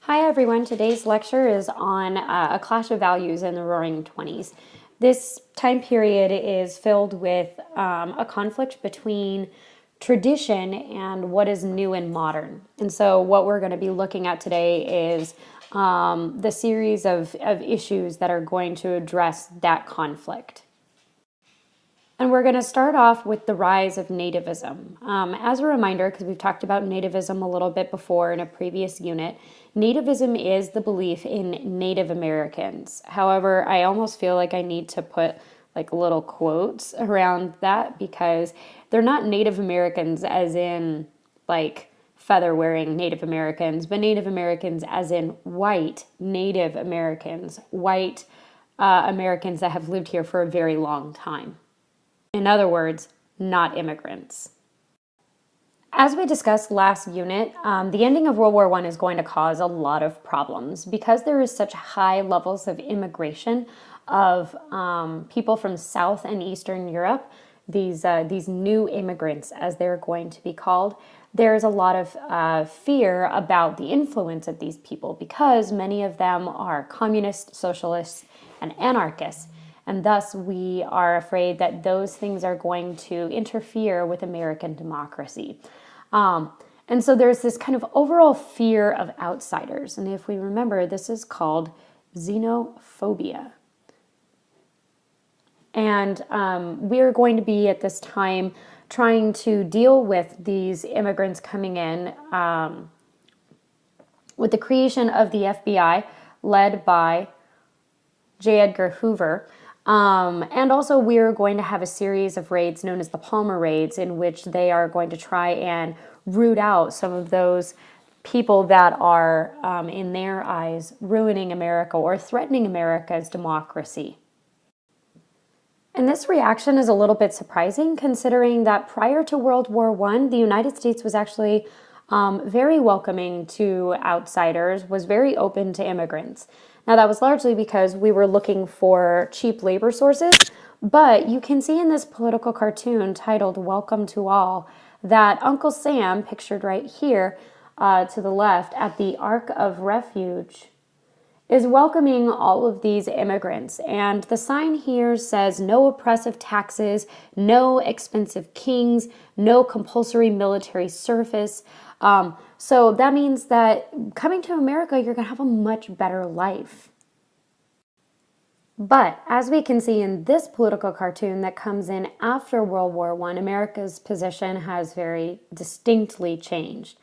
Hi everyone, today's lecture is on a clash of values in the Roaring Twenties. This time period is filled with a conflict between tradition and what is new and modern. And so what we're going to be looking at today is the series of issues that are going to address that conflict. And we're going to start off with the rise of nativism. As a reminder, because we've talked about nativism a little bit before in a previous unit, nativism is the belief in Native Americans. However, I almost feel like I need to put like little quotes around that because they're not Native Americans as in like feather-wearing Native Americans, but Native Americans as in white Native Americans, white Americans that have lived here for a very long time. In other words, not immigrants. As we discussed last unit, the ending of World War I is going to cause a lot of problems because there is such high levels of immigration of people from South and Eastern Europe, these new immigrants, as they're going to be called. There's a lot of fear about the influence of these people because many of them are communists, socialists, and anarchists. And thus, we are afraid that those things are going to interfere with American democracy. And so there's this kind of overall fear of outsiders. And if we remember, this is called xenophobia. And we're going to be at this time trying to deal with these immigrants coming in with the creation of the FBI led by J. Edgar Hoover. And also we're going to have a series of raids known as the Palmer raids in which they are going to try and root out some of those people that are, in their eyes, ruining America or threatening America's democracy. And this reaction is a little bit surprising considering that prior to World War I, the United States was actually very welcoming to outsiders, was very open to immigrants. Now, that was largely because we were looking for cheap labor sources, but you can see in this political cartoon titled Welcome to All that Uncle Sam, pictured right here to the left at the Ark of Refuge, is welcoming all of these immigrants. And the sign here says no oppressive taxes, no expensive kings, no compulsory military service. So that means that coming to America, you're going to have a much better life. But as we can see in this political cartoon that comes in after World War I, America's position has very distinctly changed.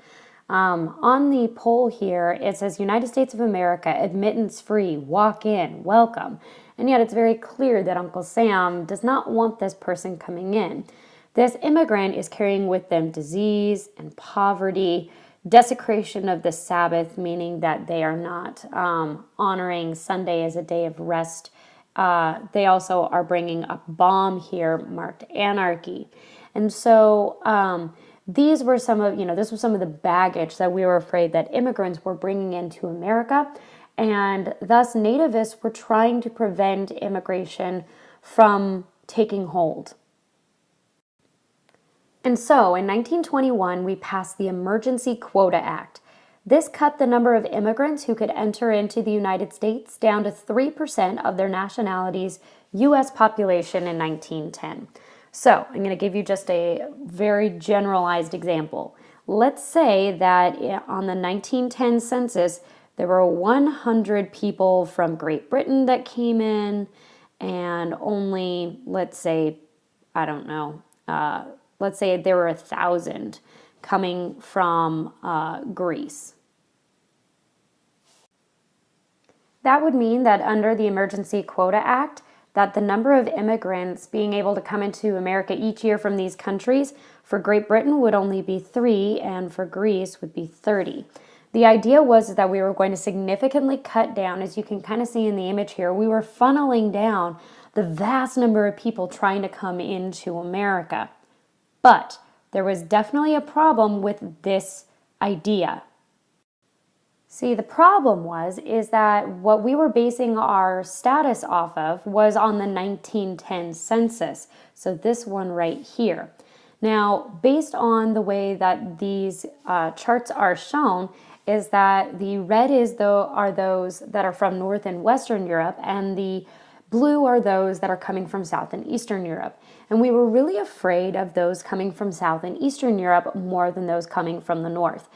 On the pole here, it says United States of America, admittance free, walk in, welcome. And yet it's very clear that Uncle Sam does not want this person coming in. This immigrant is carrying with them disease and poverty, desecration of the Sabbath, meaning that they are not honoring Sunday as a day of rest. They also are bringing a bomb here marked anarchy. And so these were this was some of the baggage that we were afraid that immigrants were bringing into America. And thus nativists were trying to prevent immigration from taking hold. And so, in 1921, we passed the Emergency Quota Act. This cut the number of immigrants who could enter into the United States down to 3% of their nationality's U.S. population in 1910. So, I'm going to give you just a very generalized example. Let's say that on the 1910 census, there were 100 people from Great Britain that came in, and only, let's say, let's say there were 1,000 coming from Greece. That would mean that under the Emergency Quota Act, that the number of immigrants being able to come into America each year from these countries for Great Britain would only be 3, and for Greece would be 30. The idea was that we were going to significantly cut down, as you can kind of see in the image here, we were funneling down the vast number of people trying to come into America. But there was definitely a problem with this idea. See, the problem is that what we were basing our status off of was on the 1910 census. So this one right here. Now, based on the way that these charts are shown, is that the red are those that are from North and Western Europe, and the blue are those that are coming from South and Eastern Europe. And we were really afraid of those coming from South and Eastern Europe more than those coming from the North.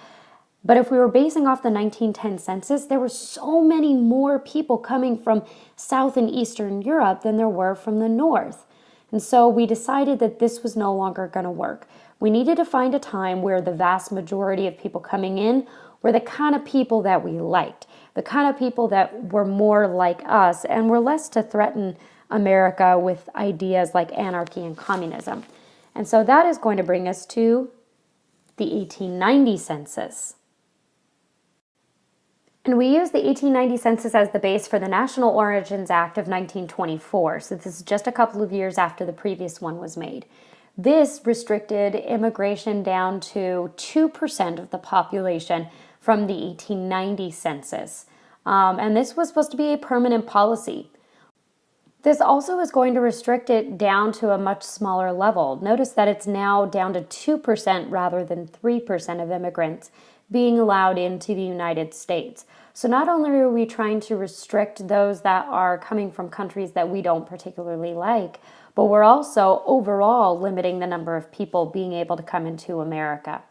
But if we were basing off the 1910 census, there were so many more people coming from South and Eastern Europe than there were from the North. And so we decided that this was no longer going to work. We needed to find a time where the vast majority of people coming in were the kind of people that we liked, the kind of people that were more like us and were less to threaten America with ideas like anarchy and communism. And so that is going to bring us to the 1890 census. And we use the 1890 census as the base for the National Origins Act of 1924. So this is just a couple of years after the previous one was made. This restricted immigration down to 2% of the population from the 1890 census. And this was supposed to be a permanent policy. This also is going to restrict it down to a much smaller level. Notice that it's now down to 2% rather than 3% of immigrants being allowed into the United States. So not only are we trying to restrict those that are coming from countries that we don't particularly like, but we're also overall limiting the number of people being able to come into America.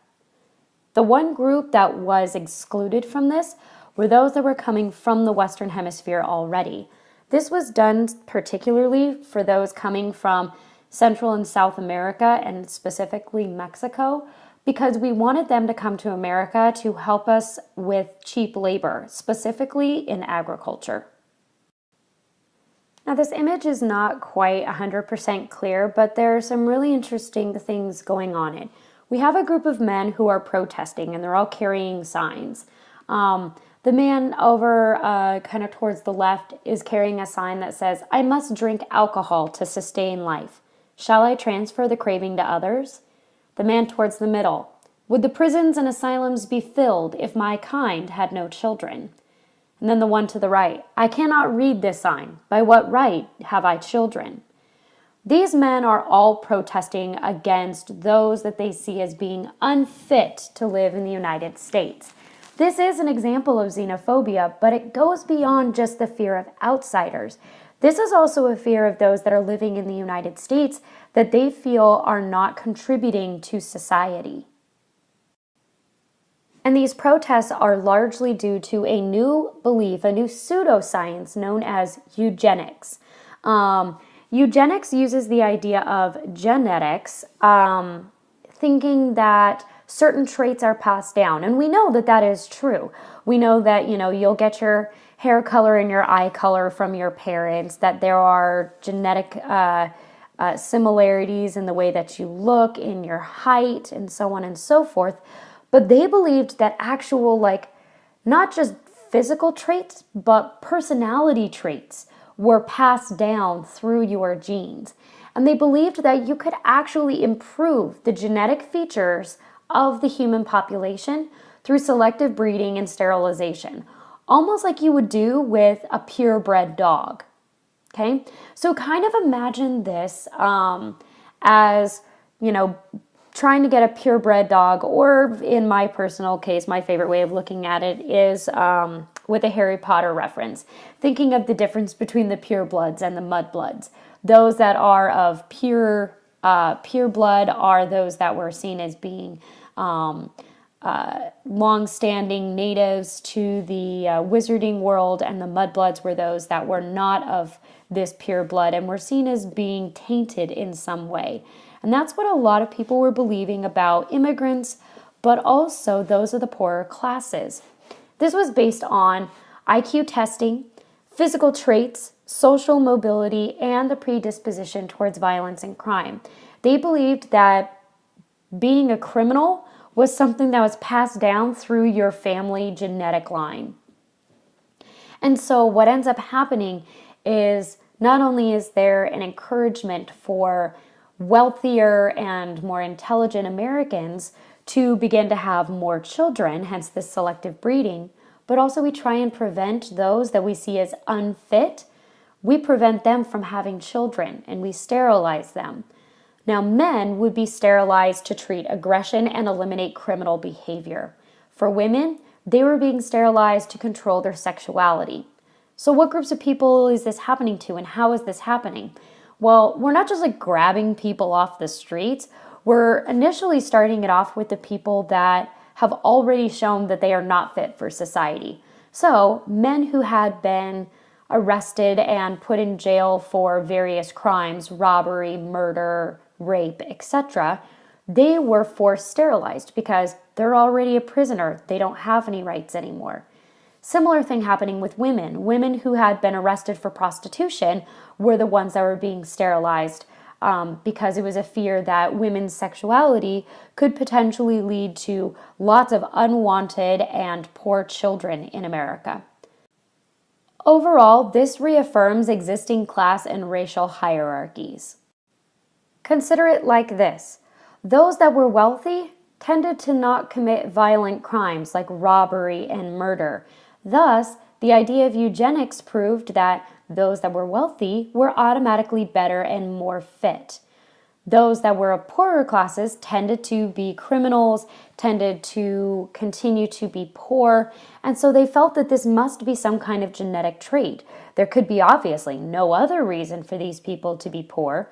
The one group that was excluded from this were those that were coming from the Western Hemisphere already. This was done particularly for those coming from Central and South America, and specifically Mexico, because we wanted them to come to America to help us with cheap labor, specifically in agriculture. Now, this image is not quite 100% clear, but there are some really interesting things going on in it. We have a group of men who are protesting, and they're all carrying signs. The man over kind of towards the left is carrying a sign that says, "I must drink alcohol to sustain life. Shall I transfer the craving to others?" The man towards the middle, "Would the prisons and asylums be filled if my kind had no children?" And then the one to the right, "I cannot read this sign. By what right have I children?" These men are all protesting against those that they see as being unfit to live in the United States. This is an example of xenophobia, but it goes beyond just the fear of outsiders. This is also a fear of those that are living in the United States that they feel are not contributing to society. And these protests are largely due to a new belief, a new pseudoscience known as eugenics. Eugenics uses the idea of genetics, thinking that certain traits are passed down. And we know that that is true. We know that, you'll get your hair color and your eye color from your parents, that there are genetic similarities in the way that you look, in your height, and so on and so forth. But they believed that actual, not just physical traits, but personality traits were passed down through your genes. And they believed that you could actually improve the genetic features of the human population through selective breeding and sterilization, almost like you would do with a purebred dog. Okay? So kind of imagine this as, trying to get a purebred dog, or in my personal case, my favorite way of looking at it is with a Harry Potter reference, thinking of the difference between the purebloods and the mudbloods. Those that are of pure blood are those that were seen as being long-standing natives to the wizarding world, and the mudbloods were those that were not of this pure blood and were seen as being tainted in some way. And that's what a lot of people were believing about immigrants, but also those of the poorer classes. This was based on IQ testing, physical traits, social mobility, and the predisposition towards violence and crime. They believed that being a criminal was something that was passed down through your family genetic line. And so what ends up happening is not only is there an encouragement for wealthier and more intelligent Americans to begin to have more children, hence this selective breeding, but also we try and prevent those that we see as unfit. We prevent them from having children and we sterilize them. Now, men would be sterilized to treat aggression and eliminate criminal behavior. For women, they were being sterilized to control their sexuality. So what groups of people is this happening to, and how is this happening? Well, we're not just like grabbing people off the streets. We're initially starting it off with the people that have already shown that they are not fit for society. So men who had been arrested and put in jail for various crimes, robbery, murder, rape, etc., they were forced sterilized because they're already a prisoner. They don't have any rights anymore. Similar thing happening with women. Women who had been arrested for prostitution were the ones that were being sterilized because it was a fear that women's sexuality could potentially lead to lots of unwanted and poor children in America. Overall, this reaffirms existing class and racial hierarchies. Consider it like this. Those that were wealthy tended to not commit violent crimes like robbery and murder. Thus, the idea of eugenics proved that those that were wealthy were automatically better and more fit. Those that were of poorer classes tended to be criminals, tended to continue to be poor, and so they felt that this must be some kind of genetic trait. There could be obviously no other reason for these people to be poor.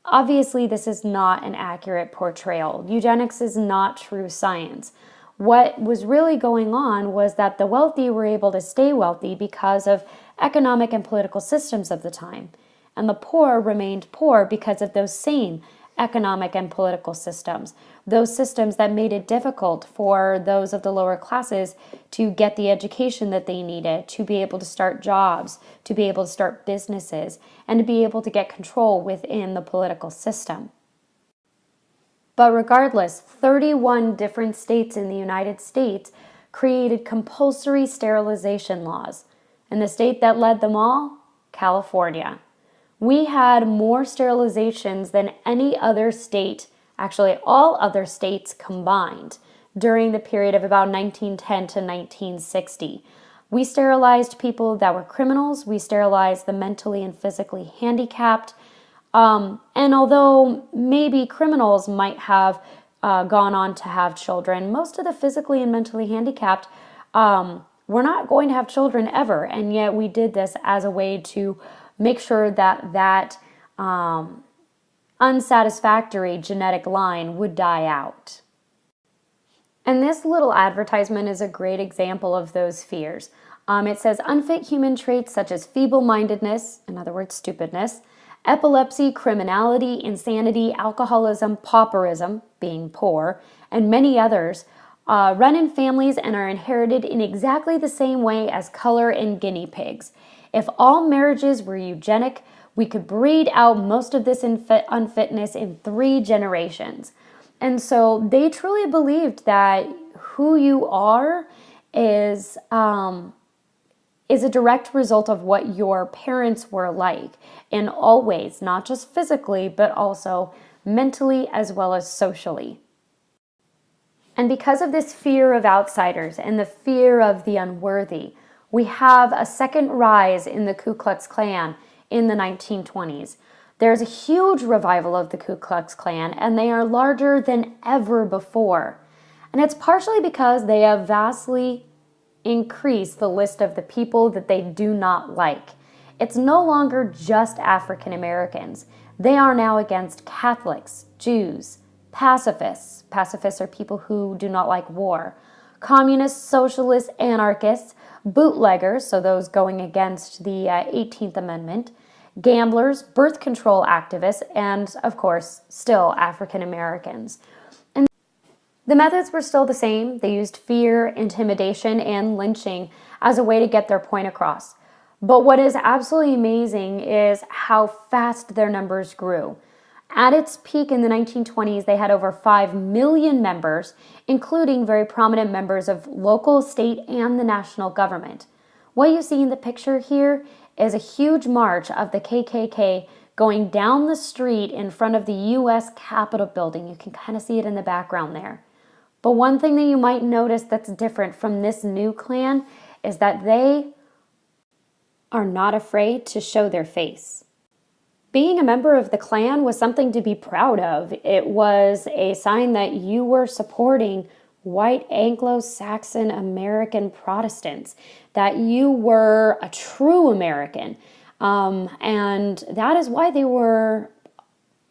Obviously, this is not an accurate portrayal. Eugenics is not true science. What was really going on was that the wealthy were able to stay wealthy because of economic and political systems of the time, and the poor remained poor because of those same economic and political systems, those systems that made it difficult for those of the lower classes to get the education that they needed, to be able to start jobs, to be able to start businesses, and to be able to get control within the political system. But regardless, 31 different states in the United States created compulsory sterilization laws. And the state that led them all? California. We had more sterilizations than any other state, actually all other states combined, during the period of about 1910 to 1960. We sterilized people that were criminals. We sterilized the mentally and physically handicapped. And although maybe criminals might have gone on to have children, most of the physically and mentally handicapped were not going to have children ever. And yet we did this as a way to make sure that unsatisfactory genetic line would die out. And this little advertisement is a great example of those fears. It says unfit human traits such as feeble-mindedness, in other words, stupidness, epilepsy, criminality, insanity, alcoholism, pauperism, being poor, and many others run in families and are inherited in exactly the same way as color and guinea pigs. If all marriages were eugenic, we could breed out most of this unfitness in 3 generations. And so they truly believed that who you are is a direct result of what your parents were like in all ways, not just physically, but also mentally as well as socially. And because of this fear of outsiders and the fear of the unworthy, we have a second rise in the Ku Klux Klan in the 1920s. There's a huge revival of the Ku Klux Klan, and they are larger than ever before. And it's partially because they have vastly increased the list of the people that they do not like. It's no longer just African Americans. They are now against Catholics, Jews, pacifists. Pacifists are people who do not like war. Communists, socialists, anarchists, bootleggers, so those going against the 18th Amendment, gamblers, birth control activists, and, of course, still African Americans. And the methods were still the same. They used fear, intimidation, and lynching as a way to get their point across. But what is absolutely amazing is how fast their numbers grew. At its peak in the 1920s, they had over 5 million members, including very prominent members of local, state, and the national government. What you see in the picture here is a huge march of the KKK going down the street in front of the U.S. Capitol building. You can kind of see it in the background there. But one thing that you might notice that's different from this new Klan is that they are not afraid to show their face. Being a member of the Klan was something to be proud of. It was a sign that you were supporting white Anglo-Saxon American Protestants, that you were a true American. And that is why they were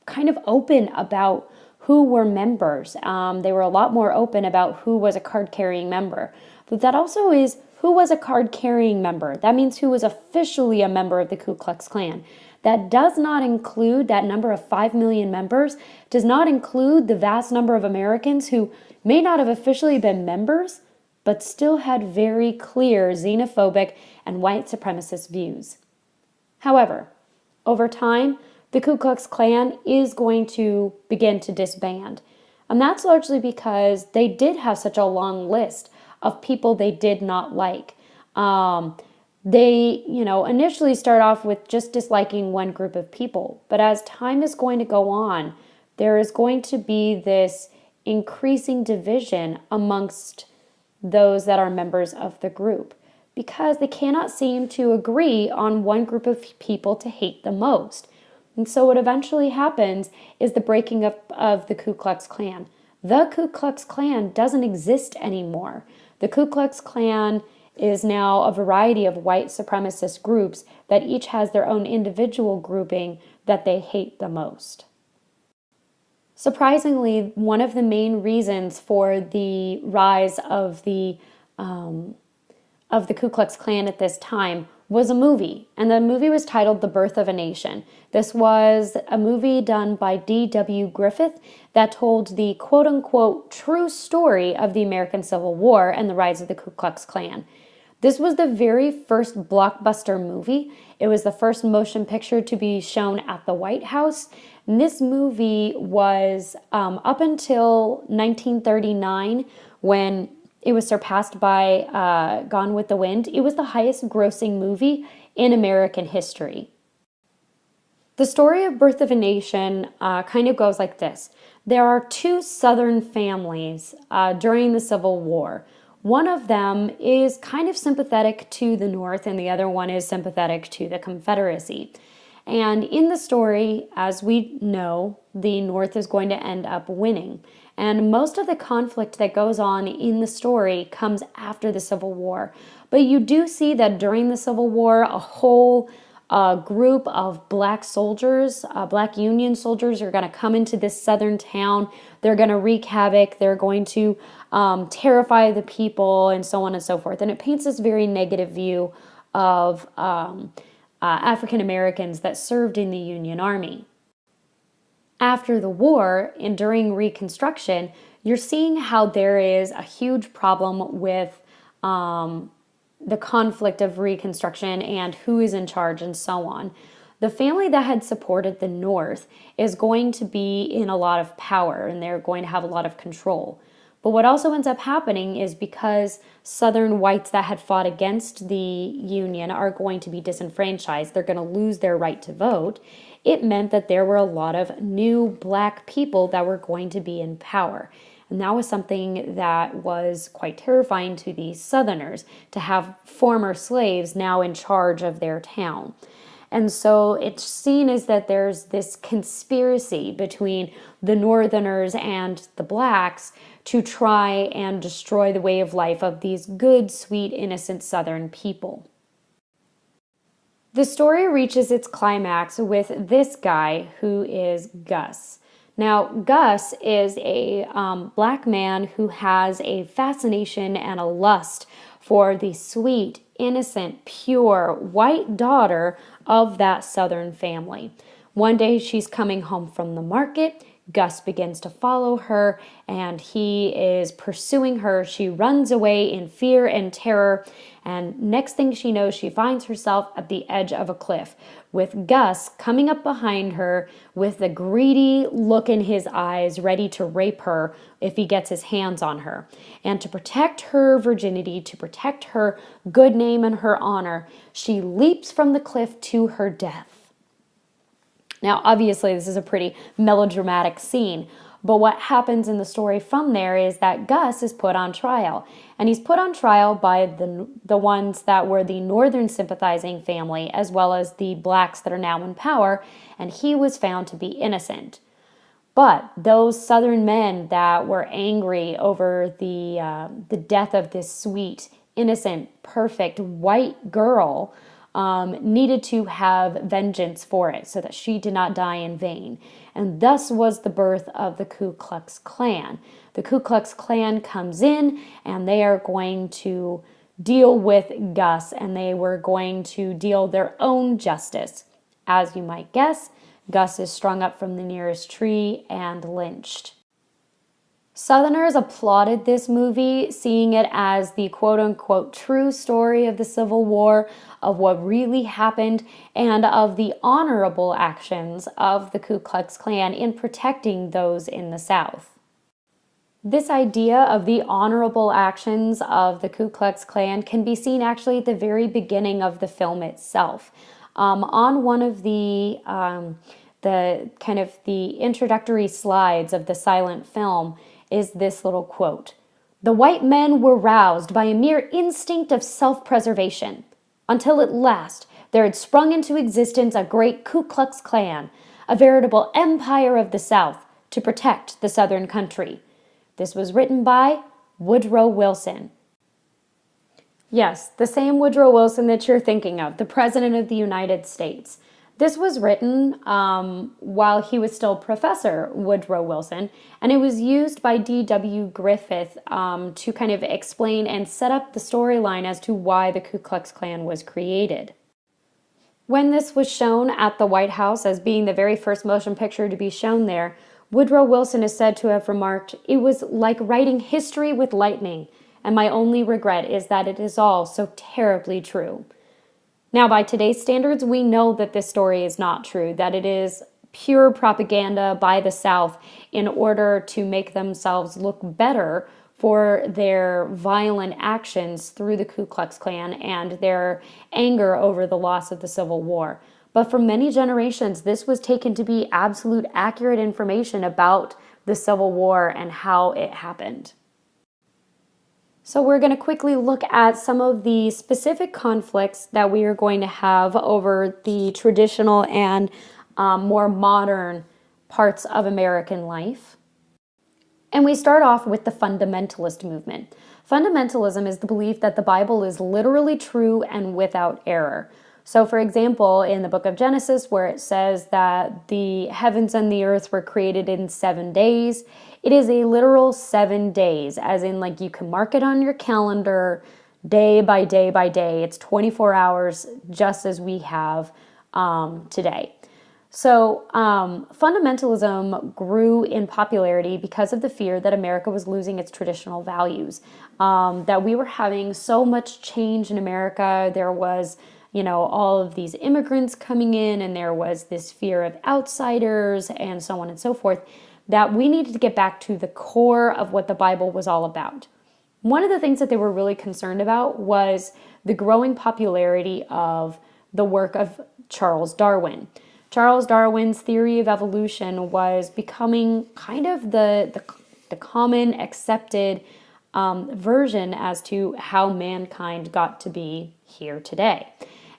kind of open about who were members. They were a lot more open about who was a card-carrying member. But that also is who was a card-carrying member. That means who was officially a member of the Ku Klux Klan. That does not include that number of 5 million members, does not include the vast number of Americans who may not have officially been members, but still had very clear xenophobic and white supremacist views. However, over time, the Ku Klux Klan is going to begin to disband. And that's largely because they did have such a long list of people they did not like. They, initially start off with just disliking one group of people. But as time is going to go on, there is going to be this increasing division amongst those that are members of the group, because they cannot seem to agree on one group of people to hate the most. And so what eventually happens is the breaking up of the Ku Klux Klan. The Ku Klux Klan doesn't exist anymore. The Ku Klux Klan is now a variety of white supremacist groups that each has their own individual grouping that they hate the most. Surprisingly, one of the main reasons for the rise of the Ku Klux Klan at this time was a movie, and the movie was titled The Birth of a Nation. This was a movie done by D.W. Griffith that told the quote-unquote true story of the American Civil War and the rise of the Ku Klux Klan. This was the very first blockbuster movie. It was the first motion picture to be shown at the White House. And this movie was up until 1939, when it was surpassed by Gone with the Wind. It was the highest grossing movie in American history. The story of Birth of a Nation kind of goes like this. There are two Southern families during the Civil War. One of them is kind of sympathetic to the North, and the other one is sympathetic to the Confederacy. And in the story, as we know, the North is going to end up winning. And most of the conflict that goes on in the story comes after the Civil War. But you do see that during the Civil War, a whole group of black soldiers, black Union soldiers, are going to come into this southern town. They're going to wreak havoc. They're going to terrify the people, and so on and so forth. And it paints this very negative view of African Americans that served in the Union Army. After the war and during Reconstruction, you're seeing how there is a huge problem with the conflict of Reconstruction and who is in charge and so on. The family that had supported the North is going to be in a lot of power, and they're going to have a lot of control. But what also ends up happening is, because Southern whites that had fought against the Union are going to be disenfranchised, they're going to lose their right to vote, it meant that there were a lot of new black people that were going to be in power. And that was something that was quite terrifying to these Southerners, to have former slaves now in charge of their town. And so it's seen as that there's this conspiracy between the Northerners and the blacks to try and destroy the way of life of these good, sweet, innocent Southern people. The story reaches its climax with this guy who is Gus. Now, Gus is a black man who has a fascination and a lust for the sweet, innocent, pure, white daughter of that Southern family. One day she's coming home from the market. Gus begins to follow her, and he is pursuing her. She runs away in fear and terror, and next thing she knows, she finds herself at the edge of a cliff, with Gus coming up behind her with a greedy look in his eyes, ready to rape her if he gets his hands on her. And to protect her virginity, to protect her good name and her honor, she leaps from the cliff to her death. Now, obviously, this is a pretty melodramatic scene, but what happens in the story from there is that Gus is put on trial, and he's put on trial by the ones that were the Northern sympathizing family, as well as the blacks that are now in power, and he was found to be innocent. But those Southern men that were angry over the death of this sweet, innocent, perfect white girl needed to have vengeance for it so that she did not die in vain. And thus was the birth of the Ku Klux Klan. The Ku Klux Klan comes in and they are going to deal with Gus, and they were going to deal their own justice. As you might guess, Gus is strung up from the nearest tree and lynched. Southerners applauded this movie, seeing it as the quote-unquote true story of the Civil War, of what really happened, and of the honorable actions of the Ku Klux Klan in protecting those in the South. This idea of the honorable actions of the Ku Klux Klan can be seen actually at the very beginning of the film itself. On one of the introductory slides of the silent film is this little quote: "The white men were roused by a mere instinct of self-preservation, until at last there had sprung into existence a great Ku Klux Klan, a veritable empire of the South, to protect the Southern country." This was written by Woodrow Wilson. Yes, the same Woodrow Wilson that you're thinking of, the President of the United States. This was written while he was still Professor Woodrow Wilson, and it was used by D.W. Griffith to kind of explain and set up the storyline as to why the Ku Klux Klan was created. When this was shown at the White House as being the very first motion picture to be shown there, Woodrow Wilson is said to have remarked, "It was like writing history with lightning, and my only regret is that it is all so terribly true." Now, by today's standards, we know that this story is not true, that it is pure propaganda by the South in order to make themselves look better for their violent actions through the Ku Klux Klan and their anger over the loss of the Civil War. But for many generations, this was taken to be absolute accurate information about the Civil War and how it happened. So we're going to quickly look at some of the specific conflicts that we are going to have over the traditional and more modern parts of American life. And we start off with the fundamentalist movement. Fundamentalism is the belief that the Bible is literally true and without error. So, for example, in the book of Genesis, where it says that the heavens and the earth were created in 7 days, it is a literal 7 days, as in, like, you can mark it on your calendar day by day by day. It's 24 hours, just as we have today. So, fundamentalism grew in popularity because of the fear that America was losing its traditional values, that we were having so much change in America. There was all of these immigrants coming in, and there was this fear of outsiders and so on and so forth, that we needed to get back to the core of what the Bible was all about. One of the things that they were really concerned about was the growing popularity of the work of Charles Darwin. Charles Darwin's theory of evolution was becoming kind of the common accepted version as to how mankind got to be here today.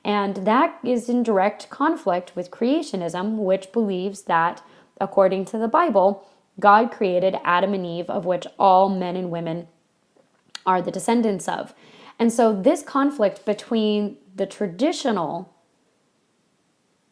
And that is in direct conflict with creationism, which believes that, according to the Bible, God created Adam and Eve, of which all men and women are the descendants of. And so this conflict between the traditional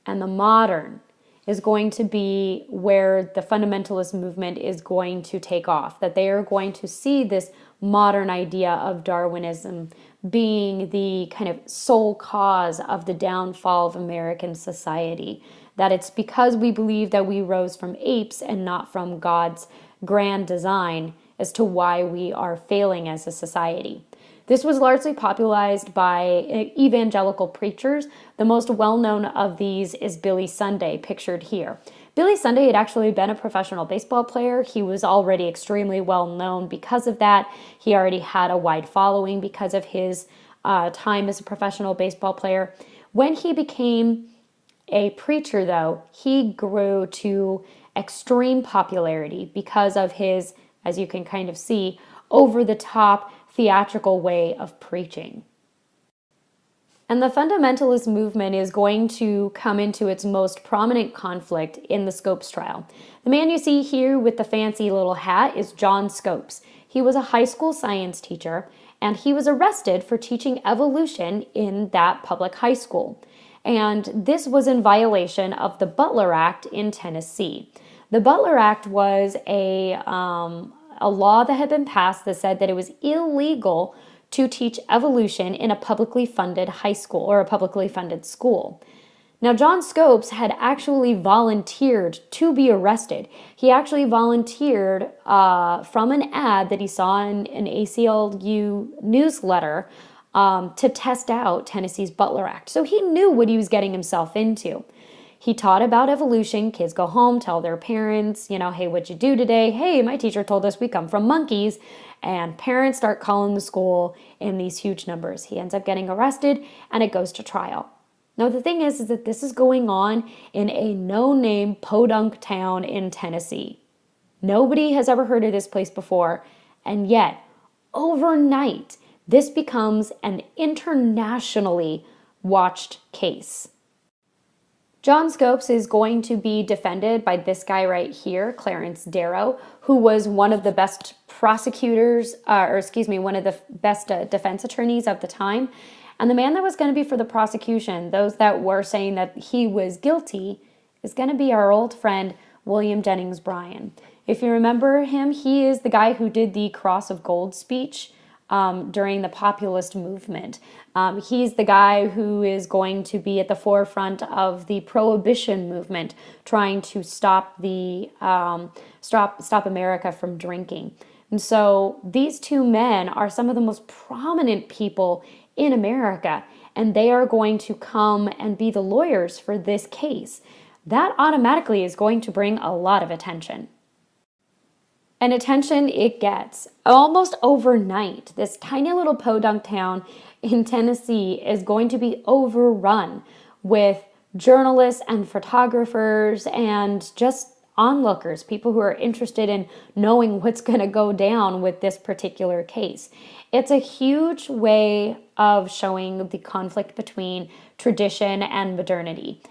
and the modern is going to be where the fundamentalist movement is going to take off, that they are going to see this modern idea of Darwinism being the kind of sole cause of the downfall of American society, that it's because we believe that we rose from apes and not from God's grand design as to why we are failing as a society. This was largely popularized by evangelical preachers. The most well-known of these is Billy Sunday, pictured here. Billy Sunday had actually been a professional baseball player. He was already extremely well-known because of that. He already had a wide following because of his time as a professional baseball player. When he became a preacher, though, he grew to extreme popularity because of his, as you can kind of see, over-the-top theatrical way of preaching. And the fundamentalist movement is going to come into its most prominent conflict in the Scopes trial. The man you see here with the fancy little hat is John Scopes. He was a high school science teacher, and he was arrested for teaching evolution in that public high school. And this was in violation of the Butler Act in Tennessee. The Butler Act was a law that had been passed that said that it was illegal to teach evolution in a publicly funded high school or a publicly funded school. Now, John Scopes had actually volunteered to be arrested. He actually volunteered from an ad that he saw in an ACLU newsletter to test out Tennessee's Butler Act. So he knew what he was getting himself into. He taught about evolution. Kids go home, tell their parents, hey, what'd you do today? Hey, my teacher told us we come from monkeys. And parents start calling the school in these huge numbers. He ends up getting arrested, and it goes to trial. Now, the thing is that this is going on in a no-name podunk town in Tennessee. Nobody has ever heard of this place before, and yet, overnight, this becomes an internationally watched case. John Scopes is going to be defended by this guy right here, Clarence Darrow, who was one of the best prosecutors, one of the best defense attorneys of the time. And the man that was going to be for the prosecution, those that were saying that he was guilty, is going to be our old friend, William Jennings Bryan. If you remember him, he is the guy who did the Cross of Gold speech during the populist movement. He's the guy who is going to be at the forefront of the prohibition movement, trying to stop America from drinking. And so these two men are some of the most prominent people in America, and they are going to come and be the lawyers for this case. That automatically is going to bring a lot of attention. And attention it gets. Almost overnight, this tiny little podunk town in Tennessee is going to be overrun with journalists and photographers and just onlookers, people who are interested in knowing what's going to go down with this particular case. It's a huge way of showing the conflict between tradition and modernity.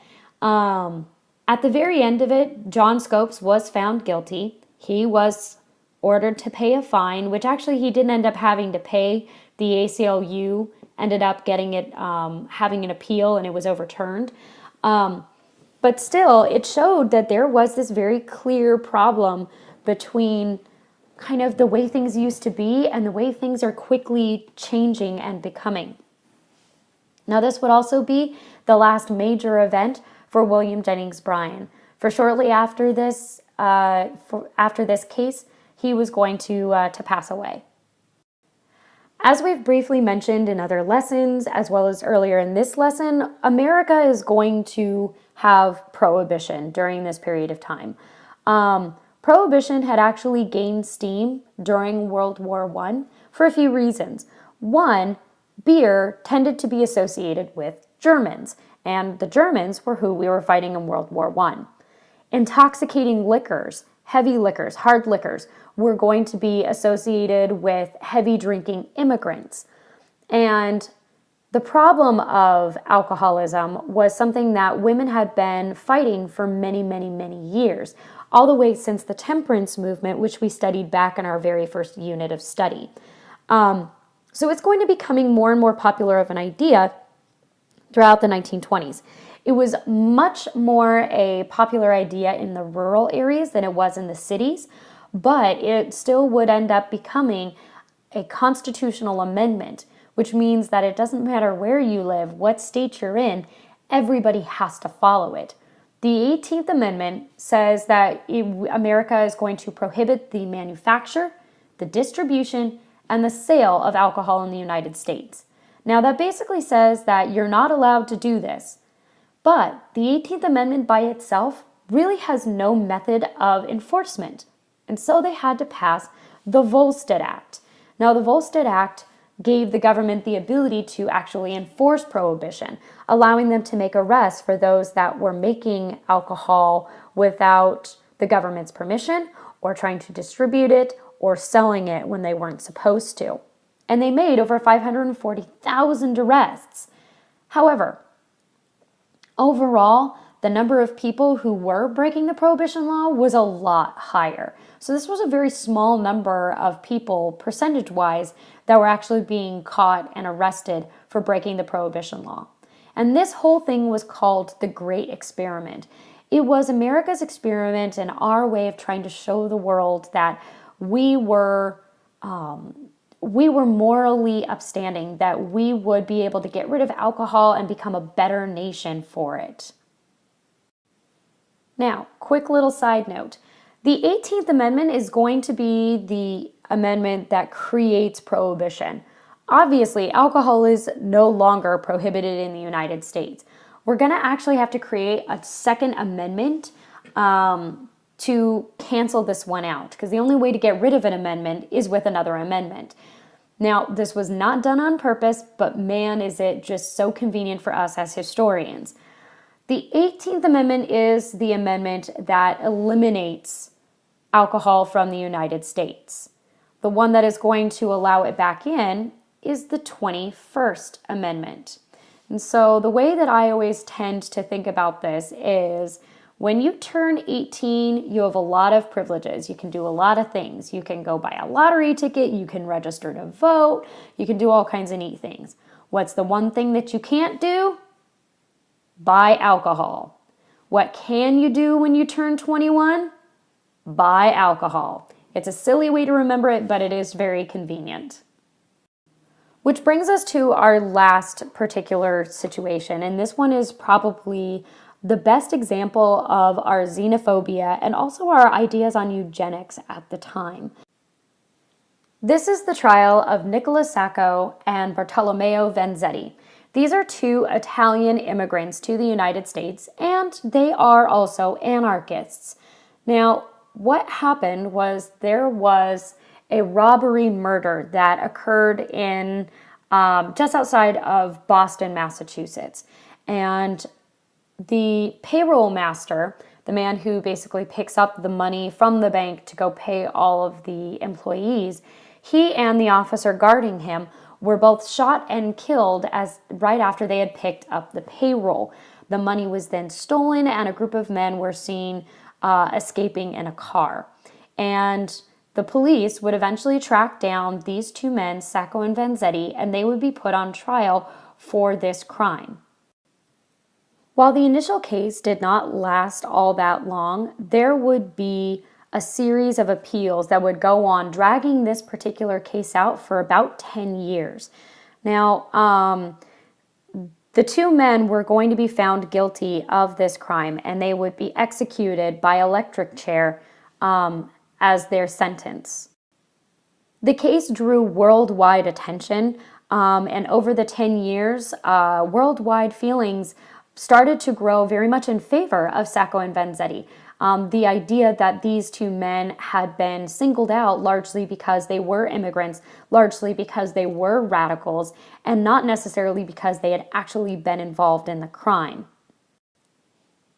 At the very end of it, John Scopes was found guilty. He was ordered to pay a fine, which actually he didn't end up having to pay. The ACLU ended up getting it, having an appeal, and it was overturned. But still, it showed that there was this very clear problem between kind of the way things used to be and the way things are quickly changing and becoming. Now, this would also be the last major event for William Jennings Bryan. For shortly after this, case, he was going to pass away. As we've briefly mentioned in other lessons, as well as earlier in this lesson, America is going to have prohibition during this period of time. Prohibition had actually gained steam during World War I for a few reasons. One, beer tended to be associated with Germans, and the Germans were who we were fighting in World War I. Intoxicating liquors, heavy liquors, hard liquors, were going to be associated with heavy drinking immigrants. And the problem of alcoholism was something that women had been fighting for many, many, many years, all the way since the temperance movement, which we studied back in our very first unit of study. So it's going to be becoming more and more popular of an idea throughout the 1920s. It was much more a popular idea in the rural areas than it was in the cities, but it still would end up becoming a constitutional amendment, which means that it doesn't matter where you live, what state you're in, everybody has to follow it. The 18th Amendment says that America is going to prohibit the manufacture, the distribution, and the sale of alcohol in the United States. Now, that basically says that you're not allowed to do this. But the 18th Amendment by itself really has no method of enforcement. And so they had to pass the Volstead Act. Now, the Volstead Act gave the government the ability to actually enforce prohibition, allowing them to make arrests for those that were making alcohol without the government's permission, or trying to distribute it, or selling it when they weren't supposed to. And they made over 540,000 arrests. However, overall, the number of people who were breaking the prohibition law was a lot higher. So this was a very small number of people, percentage-wise, that were actually being caught and arrested for breaking the prohibition law. And this whole thing was called the Great Experiment. It was America's experiment and our way of trying to show the world that we were morally upstanding, that we would be able to get rid of alcohol and become a better nation for it. Now, quick little side note. The 18th Amendment is going to be the amendment that creates prohibition. Obviously, alcohol is no longer prohibited in the United States. We're going to actually have to create a second amendment to cancel this one out, because the only way to get rid of an amendment is with another amendment. Now, this was not done on purpose, but man, is it just so convenient for us as historians. The 18th Amendment is the amendment that eliminates alcohol from the United States. The one that is going to allow it back in is the 21st Amendment. And so the way that I always tend to think about this is when you turn 18, you have a lot of privileges. You can do a lot of things. You can go buy a lottery ticket. You can register to vote. You can do all kinds of neat things. What's the one thing that you can't do? Buy alcohol. What can you do when you turn 21? Buy alcohol. It's a silly way to remember it, but it is very convenient. Which brings us to our last particular situation, and this one is probably the best example of our xenophobia and also our ideas on eugenics at the time. This is the trial of Nicola Sacco and Bartolomeo Vanzetti. These are two Italian immigrants to the United States, and they are also anarchists. Now, what happened was there was a robbery murder that occurred in just outside of Boston, Massachusetts. And the payroll master, the man who basically picks up the money from the bank to go pay all of the employees, he and the officer guarding him were both shot and killed right after they had picked up the payroll. The money was then stolen, and a group of men were seen escaping in a car. And the police would eventually track down these two men, Sacco and Vanzetti, and they would be put on trial for this crime. While the initial case did not last all that long, there would be a series of appeals that would go on, dragging this particular case out for about 10 years. Now, the two men were going to be found guilty of this crime, and they would be executed by electric chair as their sentence. The case drew worldwide attention, and over the 10 years, worldwide feelings started to grow very much in favor of Sacco and Vanzetti. The idea that these two men had been singled out largely because they were immigrants, largely because they were radicals, and not necessarily because they had actually been involved in the crime.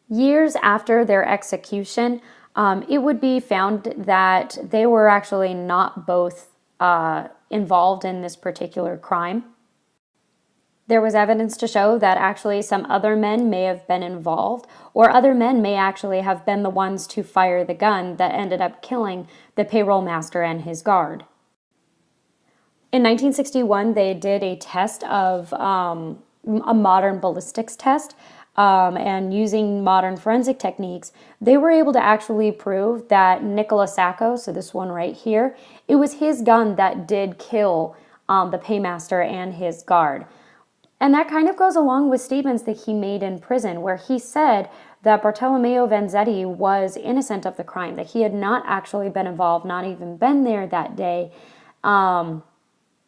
Years after their execution, it would be found that they were actually not both involved in this particular crime. There was evidence to show that actually some other men may have been involved, or other men may actually have been the ones to fire the gun that ended up killing the payroll master and his guard. In 1961, they did a test of a modern ballistics test, and using modern forensic techniques, they were able to actually prove that Nicola Sacco, so this one right here, it was his gun that did kill the paymaster and his guard. And that kind of goes along with statements that he made in prison, where he said that Bartolomeo Vanzetti was innocent of the crime, that he had not actually been involved, not even been there that day, and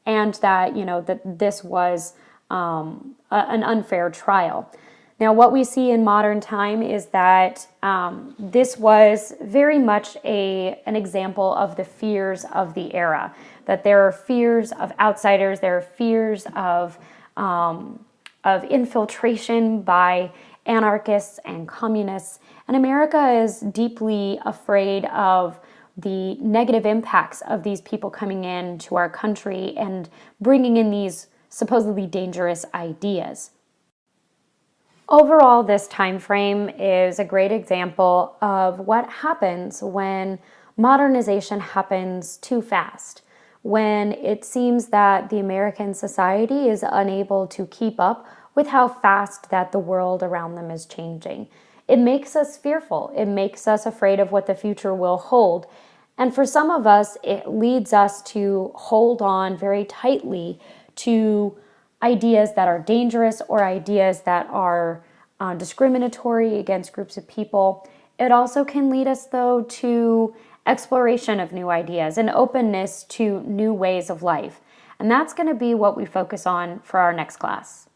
that, that this was an unfair trial. Now, what we see in modern time is that this was very much an example of the fears of the era, that there are fears of outsiders, there are fears of infiltration by anarchists and communists. And America is deeply afraid of the negative impacts of these people coming into our country and bringing in these supposedly dangerous ideas. Overall, this time frame is a great example of what happens when modernization happens too fast, when it seems that the American society is unable to keep up with how fast that the world around them is changing. It makes us fearful. It makes us afraid of what the future will hold. And for some of us, it leads us to hold on very tightly to ideas that are dangerous or ideas that are discriminatory against groups of people. It also can lead us, though, to exploration of new ideas and openness to new ways of life. And that's going to be what we focus on for our next class.